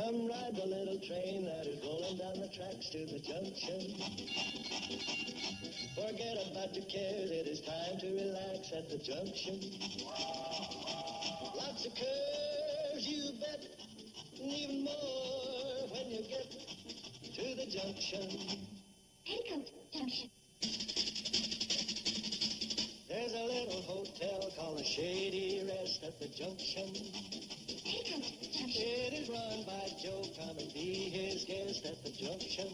Come ride the little train that is rolling down the tracks to the junction. Forget about your cares, it is time to relax at the junction. Lots of curves, you bet, and even more when you get to the junction. Petticoat Junction. There's a little hotel called the Shady Rest at the junction. Petticoat Junction. It is run by Joe. Come and be his guest at the junction.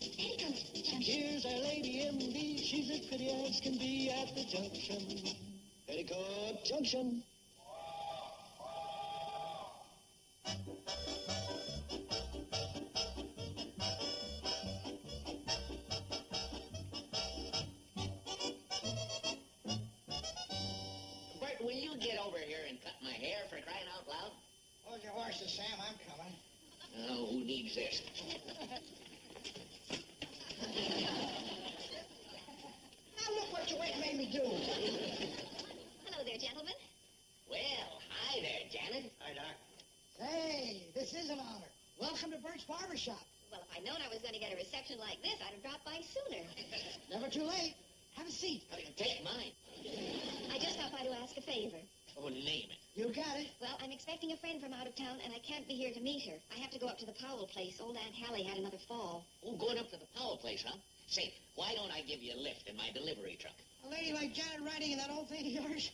Petticoat Junction. Here's our lady M.D. She's as pretty as can be at the junction. Petticoat Junction. Bert, will you get over here and cut my hair for crying out loud? Hold your horses, Sam. I'm coming. Oh, who needs this? Now look what your wife made me do. Hello there, gentlemen. Well, hi there, Janet. Hi, Doc. Hey, this is an honor. Welcome to Bert's Barber Shop. Well, if I'd known I was going to get a reception like this, I'd have dropped by sooner. Never too late. Have a seat. Take mine. I just stopped by to ask a favor. Oh, name it. You got it. Well, I'm expecting a friend from out of town, and I can't be here to meet her. I have to go up to the Powell place. Old Aunt Hallie had another fall. Oh, going up to the Powell place, huh? Say, why don't I give you a lift in my delivery truck? A lady like Janet riding in that old thing of yours?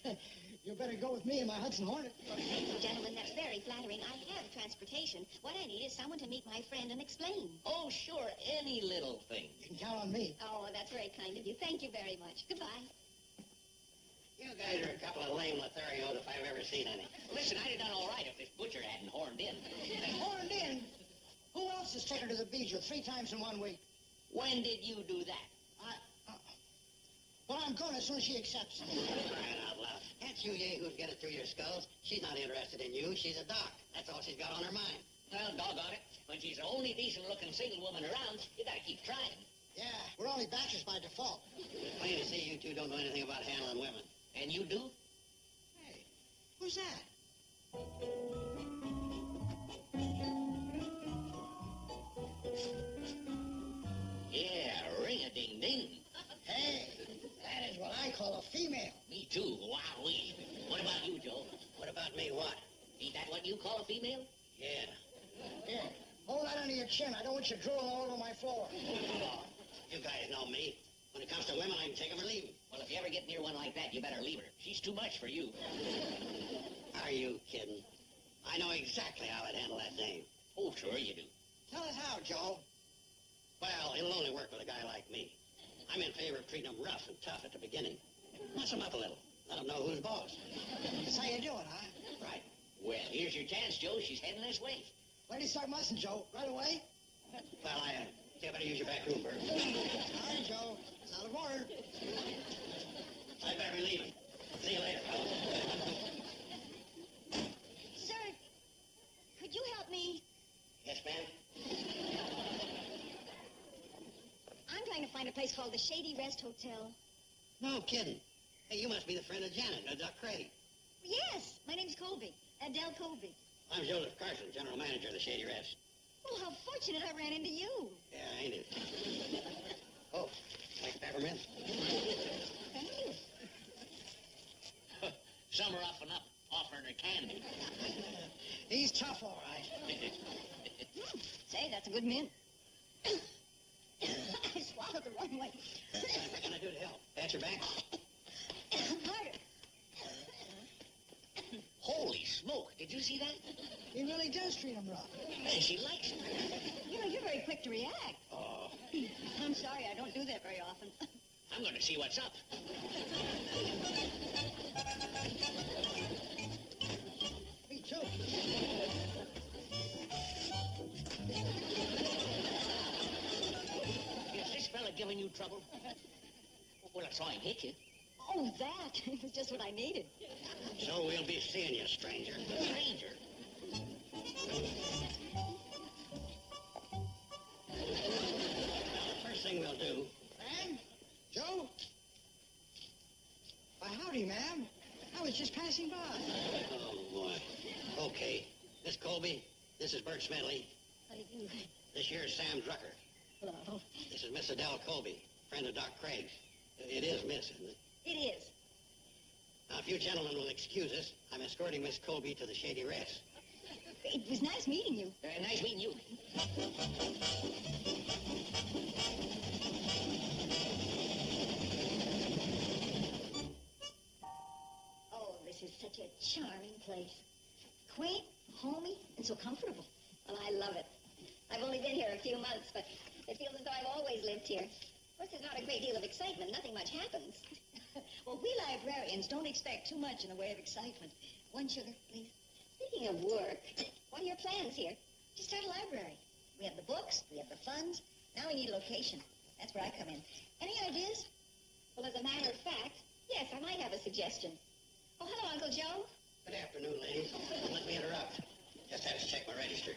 You better go with me in my Hudson Hornet. Thank you, gentlemen. That's very flattering. I have transportation. What I need is someone to meet my friend and explain. Oh, sure, any little thing. You can count on me. Oh, that's very kind of you. Thank you very much. Goodbye. You guys are a couple of lame Lotharios if I've ever seen any. Listen, I'd have done all right if this butcher hadn't horned in. Horned in? Who else has taken her to the Bijou 3 times in 1 week? When did you do that? Well, I'm going as soon as she accepts. Crying out loud. Can't you yahoos get it through your skulls? She's not interested in you. She's a doc. That's all she's got on her mind. Well, doggone it. When she's the only decent-looking single woman around, you gotta keep trying. Yeah, we're only bachelors by default. It's plain to see you two don't know anything about handling women. And you do? Hey, who's that? Yeah, ring-a-ding-ding. Hey, that is what I call a female. Me too, wowee. What about you, Joe? What about me, what? Ain't that what you call a female? Yeah. Here, hold that under your chin. I don't want you drooling all over my floor. Oh, you guys know me. When it comes to women, I can take them or leave them. Well, if you ever get near one like that, you better leave her. She's too much for you. Are you kidding? I know exactly how I'd handle that dame. Oh, sure you do. Tell us how, Joe. Well, it'll only work with a guy like me. I'm in favor of treating them rough and tough at the beginning. Muss them up a little. Let them know who's boss. That's how you do it, huh? Right. Well, here's your chance, Joe. She's heading this way. Where do you start mussing, Joe? Right away? Well, I think I better use your back room, Bert. Sorry, Joe. It's out of order. I better be leaving. See you later, fellas. Sir, could you help me? Yes, ma'am? I'm trying to find a place called the Shady Rest Hotel. No kidding. Hey, you must be the friend of Janet, Doc Craig. Yes, my name's Colby. Adele Colby. I'm Joseph Carson, general manager of the Shady Rest. Well, how fortunate I ran into you. Yeah, ain't it? Oh, like peppermint? Thank you. Some are up and up, offering her candy. He's tough, all right. Say, that's a good mint. I swallowed the wrong way. What can I do to help? Pat your back? Harder. Holy smoke, did you see that? He really does treat him rough. Man, she likes it. You know, you're very quick to react. Oh, I'm sorry, I don't do that very often. I'm going to see what's up. Me too. Is this fella giving you trouble? Well, I saw him hit you. Oh, that. It was just what I needed. So we'll be seeing you, stranger. Stranger. First thing we'll do... Ma'am? Joe? Why, howdy, ma'am. I was just passing by. Oh, boy. Okay. Miss Colby, This is Bert Smedley. How do you do? This here's Sam Drucker. Hello. This is Miss Adele Colby, friend of Doc Craig's. It is Miss, isn't it? It is. Now, if you gentlemen will excuse us, I'm escorting Miss Colby to the Shady Rest. It was nice meeting you. Nice meeting you. Oh, this is such a charming place. Quaint, homey, and so comfortable. Well, I love it. I've only been here a few months, but it feels as though I've always lived here. Of course, there's not a great deal of excitement. Nothing much happens. Well, we librarians don't expect too much in the way of excitement. One sugar, please. Speaking of work, what are your plans here? To start a library. We have the books, we have the funds. Now we need a location. That's where I come in. Any ideas? Well, as a matter of fact, yes, I might have a suggestion. Oh, hello, Uncle Joe. Good afternoon, ladies. Don't let me interrupt. Just had to check my register.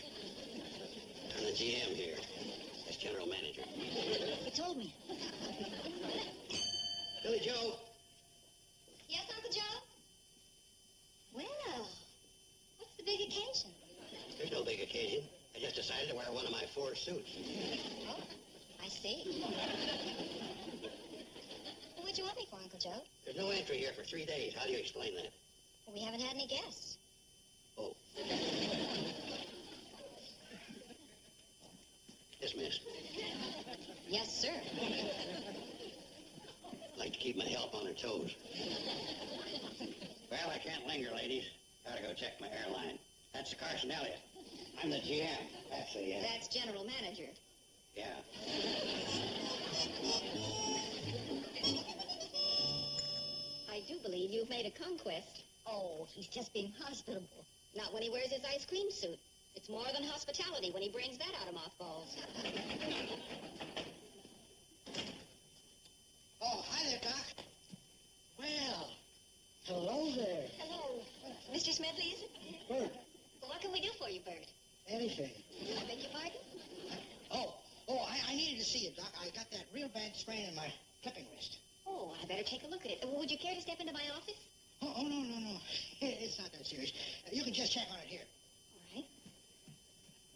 I'm the GM here. As general manager. You told me. Billy Joe. Yes, Uncle Joe? Well, what's the big occasion? There's no big occasion. I just decided to wear one of my 4 suits. Oh, I see. What'd you want me for, Uncle Joe? There's no entry here for 3 days. How do you explain that? Well, we haven't had any guests. Oh. Dismissed. Yes, sir. Like to keep my help on her toes. Well, I can't linger, ladies. Gotta go check my airline. That's the Carson Elliott. I'm the GM. That's general manager. Yeah. I do believe you've made a conquest. Oh, he's just being hospitable. Not when he wears his ice cream suit. It's more than hospitality when he brings that out of mothballs. Oh, hi there, Doc. Well, hello there. Hello. Mr. Smedley, is it? Bert, Well, what can we do for you, Bert? anything. I beg your pardon? I needed to see you, Doc. I got that real bad sprain in my clipping wrist. Oh, I better take a look at it. Would you care to step into my office? Oh, no. It's not that serious. You can just check on it here.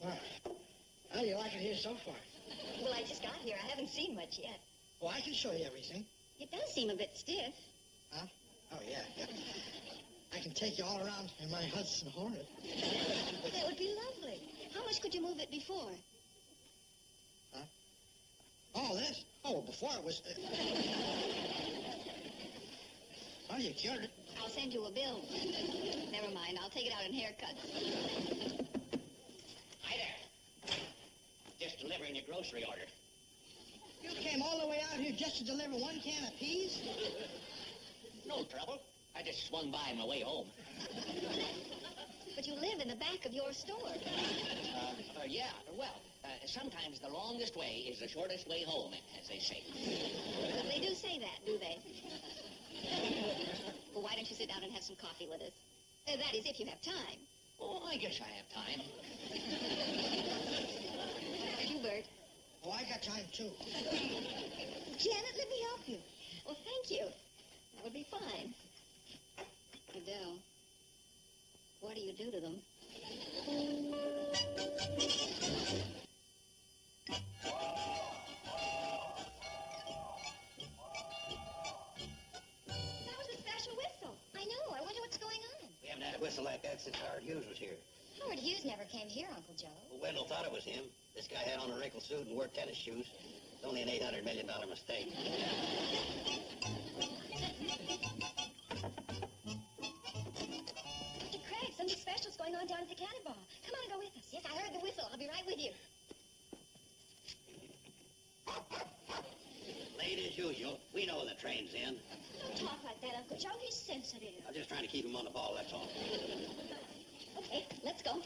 All right. Well, how do you like it here so far? Well, I just got here. I haven't seen much yet. Well, I can show you everything. It does seem a bit stiff. Huh? Oh, yeah. I can take you all around in my Hudson Hornet. That would be lovely. How much could you move it before? Huh? Oh, this? Oh, before it was... Oh, you cured it. I'll send you a bill. Never mind. I'll take it out in haircuts. Hi there. Just delivering a grocery order. You came all the way out here just to deliver 1 can of peas? No trouble. I just swung by on my way home. But you live in the back of your store. Yeah, well, sometimes the longest way is the shortest way home, as they say. They do say that, do they? Well, why don't you sit down and have some coffee with us? That is, if you have time. Oh, I guess I have time. You, Bert. Oh, I got time, too. Janet, let me help you. Well, thank you. That would be fine. Adele, what do you do to them? That was a special whistle. I know. I wonder what's going on. We haven't had a whistle like that since Howard Hughes was here. Howard Hughes never came here, Uncle Joe. Well, Wendell thought it was him. This guy had on a wrinkled suit and wore tennis shoes. It's only an $800 million mistake. Mr. Craig, something special's going on down at the Cannonball. Come on and go with us. Yes, I heard the whistle. I'll be right with you. Late as usual. We know the train's in. Don't talk like that, Uncle Joe. He's sensitive. I'm just trying to keep him on the ball, that's all. Okay, let's go.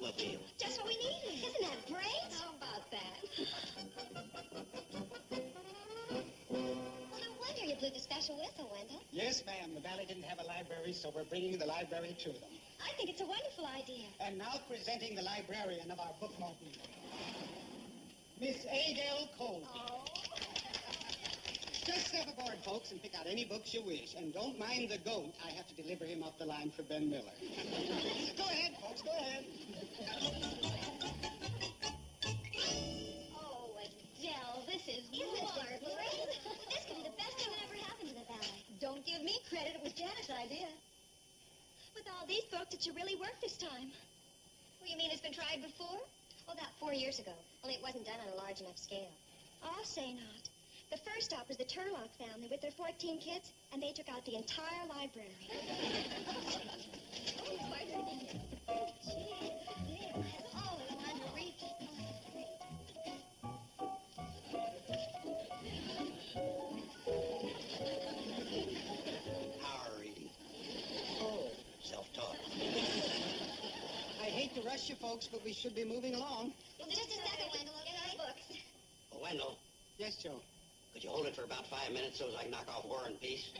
Bookmobile. Just what we needed. Isn't that great? How about that? Well, no wonder you blew the special whistle, Wendell. Yes, ma'am. The Valley didn't have a library, so we're bringing the library to them. I think it's a wonderful idea. And now presenting the librarian of our bookmobile, Miss Adele Cole. Oh. Just step aboard, forward, folks, and pick out any books you wish. And don't mind the goat. I have to deliver him off the line for Ben Miller. Go ahead, folks, go ahead. Oh, Adele, this is marvelous. This could be the best thing that ever happened to the ballet. Don't give me credit. It was Janet's idea. With all these books, it should really work this time. What do you mean it's been tried before? Oh, about 4 years ago. Only it wasn't done on a large enough scale. I'll say not. The first stop was the Turlock family with their 14 kids, and they took out the entire library. Power reading. Oh, self-taught. I hate to rush you, folks, but we should be moving along. Well, just a second, Wendell. Get our books. Oh, Wendell, Yes, Joe. could you hold it for about 5 minutes so as I can knock off War and Peace?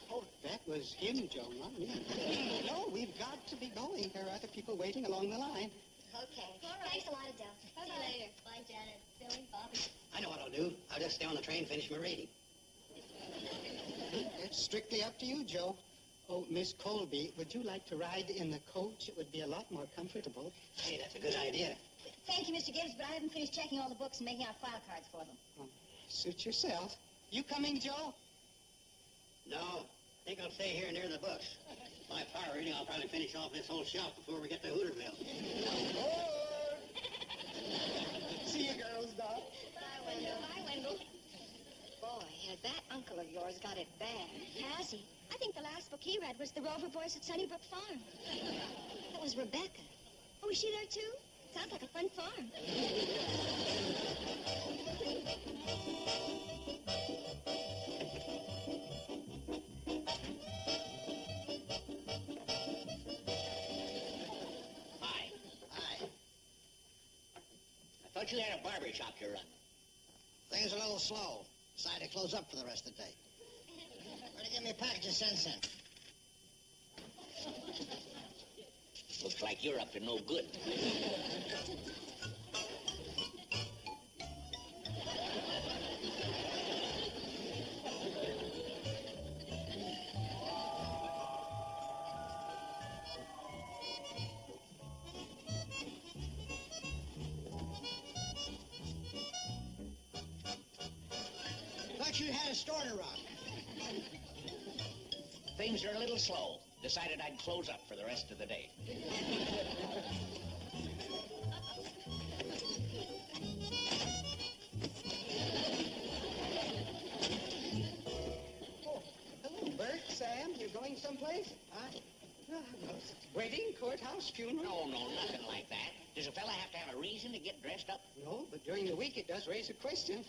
Oh, that was him, Joe, not me. No, we've got to be going. There are other people waiting along the line. Okay. All right. Thanks a lot, Adele. See you later. Bye, Janet. Billy, Bobby. I know what I'll do. I'll just stay on the train, finish my reading. It's strictly up to you, Joe. Oh, Miss Colby, would you like to ride in the coach? It would be a lot more comfortable. Hey, that's a good idea. Thank you, Mr. Gibbs, but I haven't finished checking all the books and making out file cards for them. Suit yourself. You coming, Joe? No, I think I'll stay here near the books. My power reading, I'll probably finish off this whole shop before we get to Hooterville. See you, girls, Doc. Bye, Wendell. Bye, Wendell. Boy, has that uncle of yours got it bad. Has he? I think the last book he read was The Rover Boys at Sunnybrook Farm. That was Rebecca. Oh, is she there, too? Sounds like a fun farm. Hi. Hi. I thought you had a barber shop to run. Things are a little slow. Decided to close up for the rest of the day. Better give me a package of Sen-Sen. Looks like you're up to no good. Thought you had a store to run. Things are a little slow. Decided I'd close up for the rest of the day. Oh, hello, Bert, Sam. You're going someplace? Huh? Wedding, courthouse, funeral? No, nothing like that. Does a fella have to have a reason to get dressed up? No, but during the week it does raise a question.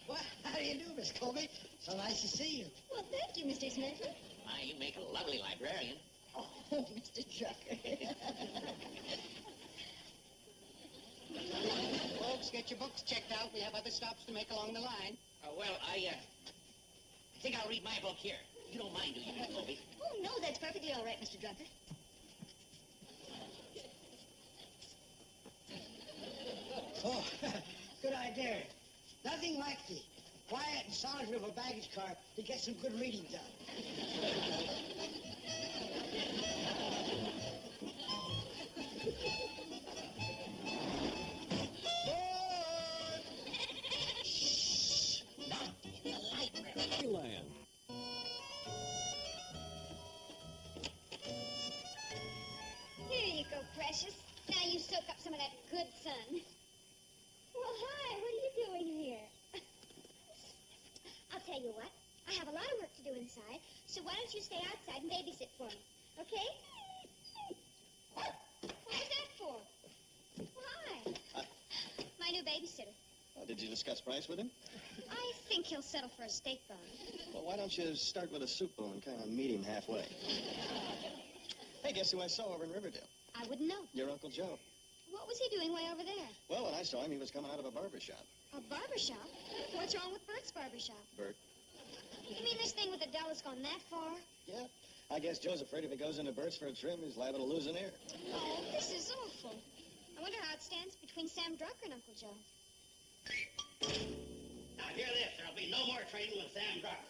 Well, how do you do, Miss Colby? So nice to see you. Well, thank you, Mr. Smith. Why, you make a lovely librarian. Oh, Mr. Drucker. Folks, get your books checked out. We have other stops to make along the line. Well, I think I'll read my book here. You don't mind, do you, Miss Colby? Oh, no, that's perfectly all right, Mr. Drucker. Oh, good idea. Nothing like the quiet and solitary of a baggage car to get some good reading done. Shh! Not in the library. Land. Here you go, precious. Now you soak up some of that good sun. Well, hi. What are you doing here? I'll tell you what. I have a lot of work to do inside, so why don't you stay outside and babysit for me, okay? What's that for? Hi. My new babysitter. Did you discuss price with him? I think he'll settle for a steak bone. Well, why don't you start with a soup bowl and kind of meet him halfway? Hey, guess who I saw over in Riverdale? I wouldn't know. Your Uncle Joe. What was he doing way over there? Well, when I saw him, he was coming out of a barber shop. A barber shop? What's wrong with Bert's barber shop? Bert? You mean this thing with Adele has gone that far? Yeah. I guess Joe's afraid if he goes into Bert's for a trim, he's liable to lose an ear. Oh, this is awful. I wonder how it stands between between Sam Drucker and Uncle Joe. Now, hear this. There'll be no more trading with Sam Drucker.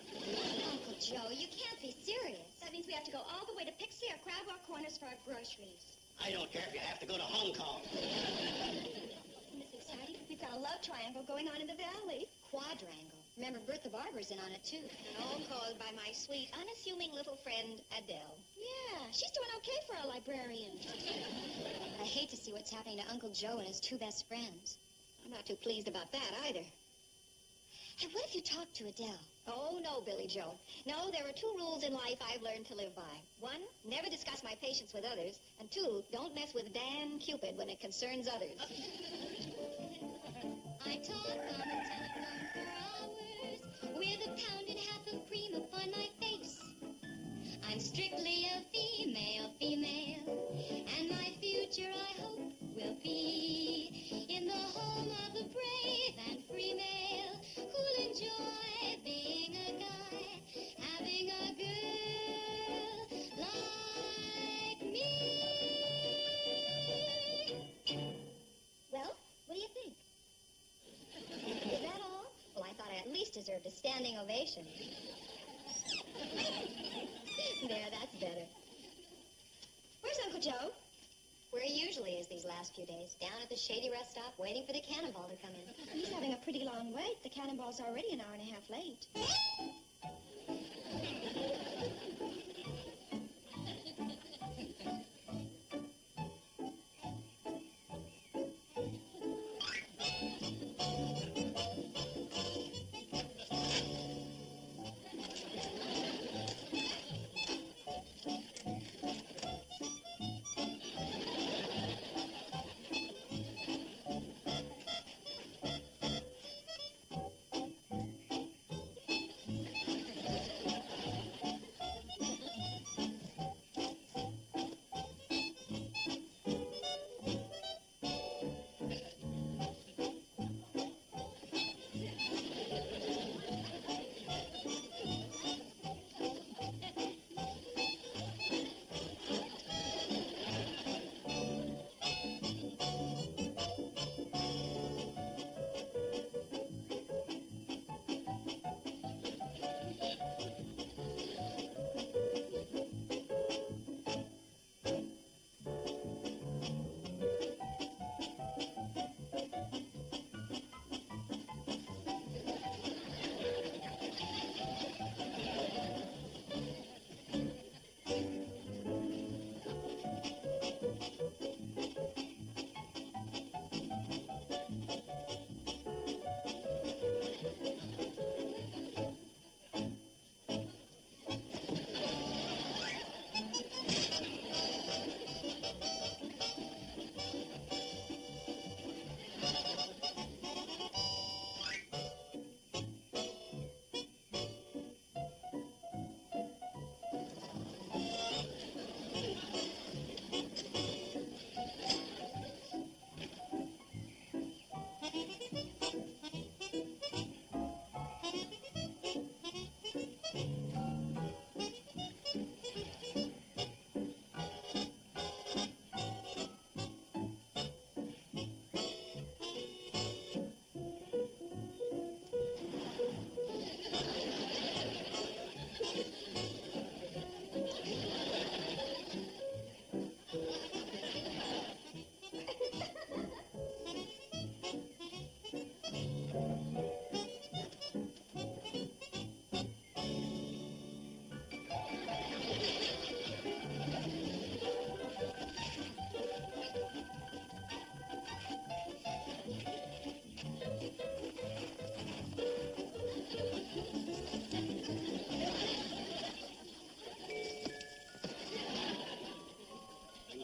Uncle Joe, you can't be serious. That means we have to go all the way to Pixie or Crabwell Corners for our groceries. I don't care if you have to go to Hong Kong. Isn't this exciting? We've got a love triangle going on in the valley. Quadrangle. Remember, Bertha Barber's in on it, too. And all caused by my sweet, unassuming little friend, Adele. Yeah, she's doing okay for a librarian. But I hate to see what's happening to Uncle Joe and his two best friends. I'm not too pleased about that either. Hey, what if you talked to Adele? Oh, no, Billy Joe. No, there are 2 rules in life I've learned to live by. 1, never discuss my patience with others. And 2, don't mess with Dan Cupid when it concerns others. I talk on the telephone for hours with a pound and a half of cream upon my face. I'm strictly a female, and my future, I hope, will be in the home of a brave and free male who'll enjoy being a guy, having a girl like me. Well, what do you think? Is that all? Well, I thought I at least deserved a standing ovation. There, that's better. Where's Uncle Joe? Where he usually is these last few days. Down at the Shady Rest Stop, waiting for the Cannonball to come in. He's having a pretty long wait. The Cannonball's already an hour and a half late.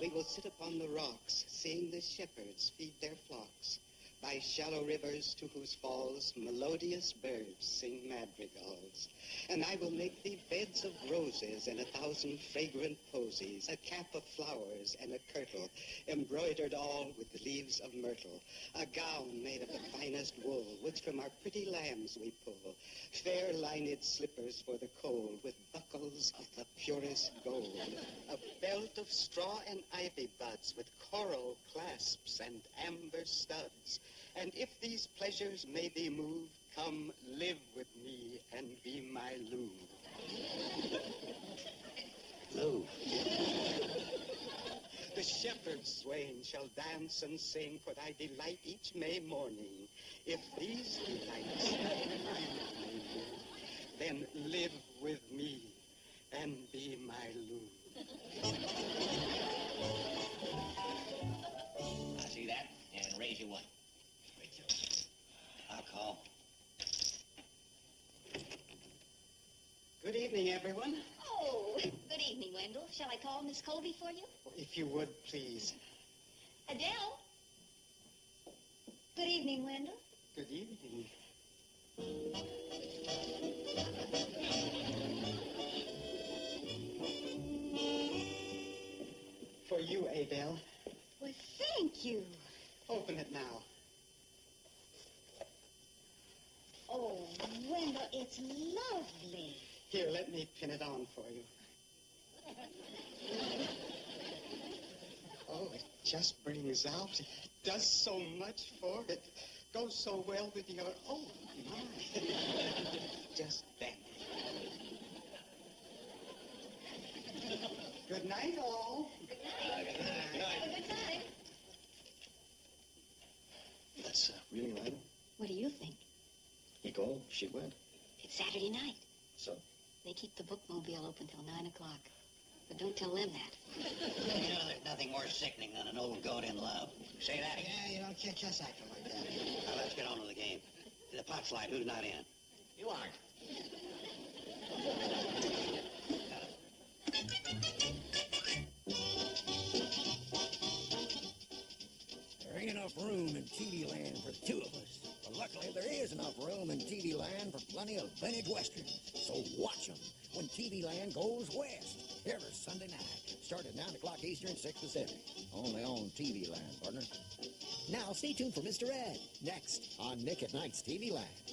We will sit upon the rocks, seeing the shepherds feed their flocks. by shallow rivers to whose falls melodious birds sing madrigals. And I will make thee beds of roses and 1,000 fragrant posies, a cap of flowers and a kirtle, embroidered all with the leaves of myrtle, a gown made of the finest wool, which from our pretty lambs we pull, fair lined slippers for the cold, with buckles of the purest gold, a belt of straw and ivy buds, with coral clasps and amber studs. And if these pleasures may thee move, come live with me and be my Lou. Lou. The shepherd swain shall dance and sing for thy delight each May morning. If these delights then live with me and be my Lou. I see that, and raise you one. I'll call. Good evening, everyone. Oh, good evening, Wendell. Shall I call Miss Colby for you? If you would, please. Adele? Good evening, Wendell. Good evening. For you, Adele. Well, thank you. Open it now. Oh, Wendell, it's lovely. Here, let me pin it on for you. Oh, it just brings out. It does so much for it. Goes so well with your... Oh, my. Just bend. Good night, all. Have a good time. That's really Lionel? What do you think? He called, she went. It's Saturday night. So? They keep the Bookmobile open till 9 o'clock. But don't tell them that. You know, there's nothing more sickening than an old goat in love. Say that again. Yeah, you don't catch us acting like that. Now, let's get on with the game. The pot slide, who's not in? You aren't. There ain't enough room in TV land for the two of us. But luckily, there is enough room in TV land for plenty of vintage westerns. So watch them when TV land goes west. Every Sunday night. Start at 9 o'clock Eastern, 6 Pacific. Only on TV land, partner. Now, stay tuned for Mr. Ed. Next on Nick at Night's TV Land.